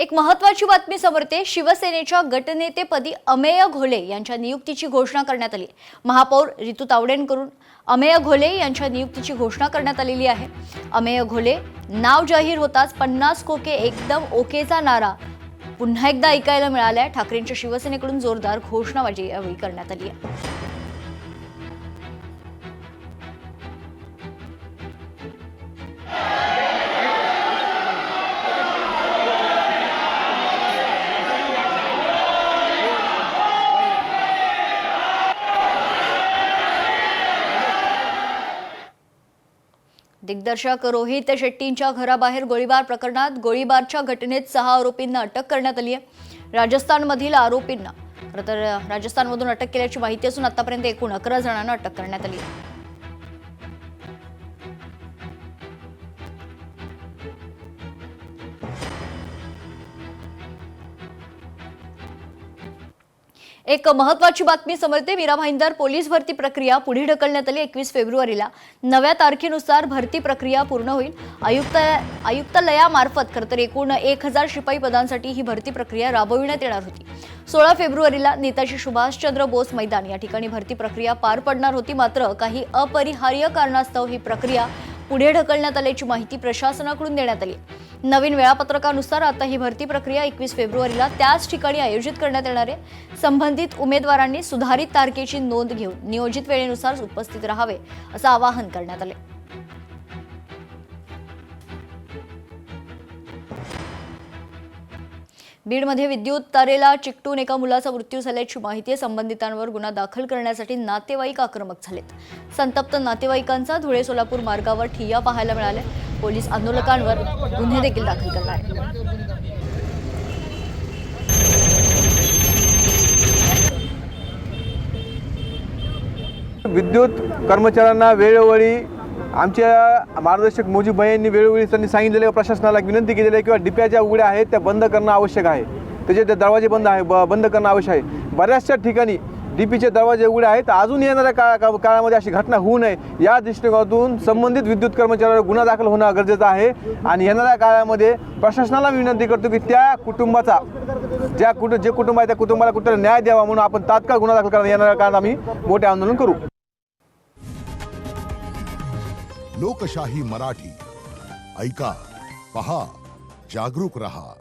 एक महत्त्वाची बातमी समोर येते। शिवसेनेच्या गटनेतेपदी अमेय घोले यांच्या नियुक्तीची घोषणा करण्यात आली। महापौर ऋतू तावडेंकडून अमेय घोले यांच्या नियुक्तीची घोषणा करण्यात आलेली आहे। अमेय घोले नाव जाहीर होताच 50 खोके एकदम ओकेचा नारा पुन्हा एकदा ऐकायला मिळाला। ठाकरेंच्या शिवसेनेकडून जोरदार घोषणाबाजी यावेळी करण्यात आली आहे। दिग्दर्शक रोहित शेट्टींच्या घराबाहेर गोळीबार प्रकरणात गोळीबारच्या घटनेत 6 आरोपींना अटक करण्यात आली आहे। राजस्थानमधील आरोपींना राजस्थानमधून अटक केल्याची माहिती असून आतापर्यंत एकूण 11 जणांना अटक करण्यात आली आहे। एक महत्त्वाची बातमी समोर येते। मीरा भाईंदर पोलीस भरती प्रक्रिया पुढे ढकलण्यात आली। 21 फेब्रुवारीला नव्या तारखेनुसार भरती प्रक्रिया पूर्ण होईल। आयुक्तालयामार्फत खरतर एकूण 1000 शिपाई पदांसाठी ही भरती प्रक्रिया राबविण्यात येणार होती। 16 फेब्रुवारीला नेताजी सुभाषचंद्र बोस मैदान या ठिकाणी भरती प्रक्रिया पार पडणार होती। मात्र काही अपरिहार्य कारणास्तव ही प्रक्रिया पुढे ढकलण्यात आल्याची माहिती प्रशासनाकडून देण्यात आली। नवीन वेळापत्रकानुसार आता ही भरती प्रक्रिया 21 फेब्रुवारीला त्याच ठिकाणी आयोजित करण्यात येणार आहे। संबंधित उमेदवारांनी सुधारित तारखेची नोंद घेऊन नियोजित वेळेनुसार उपस्थित राहावे असं आवाहन करण्यात आले। बीडमध्ये विद्युत तारेला चिकटून एका मुलाचा मृत्यू झाल्याची माहिती आहे। संबंधितांवर गुन्हा दाखल करण्यासाठी नातेवाईक आक्रमक झालेत। संतप्त नातेवाईकांचा धुळे सोलापूर मार्गावर ठिय्या पाहायला मिळाला। पोलीस आंदोलकांवर गुन्हे देखील दाखल करणार आहेत। विद्युत कर्मचाऱ्यांना वेळोवेळी आमच्या मार्गदर्शक मोजीब भाई यांनी वेळोवेळी त्यांनी सांगितलेले प्रशासनाला विनंती केलेली आहे किंवा डिप्या ज्या उघड्या आहेत त्या बंद करणं आवश्यक आहे। त्याचे दरवाजे बंद करणं आवश्यक आहे। बऱ्याचशा ठिकाणी डीपीचे दरवाजे उघडे आहेत। अजून येणाऱ्या काळामध्ये अशी घटना होऊ नये या दृष्टिकोनातून संबंधित विद्युत कर्मचाऱ्यावर गुन्हा दाखल होणं गरजेचं आहे। आणि येणाऱ्या काळामध्ये प्रशासनाला विनंती करतो की त्या कुटुंबाचा जे कुटुंब आहे त्या कुटुंबाला कुठे न्याय द्यावा म्हणून आपण तात्काळ गुन्हा दाखल करण्यात येणाऱ्या काळात आम्ही मोठे आंदोलन करू। लोकशाही मराठी ऐका, पहा, जागरूक रहा।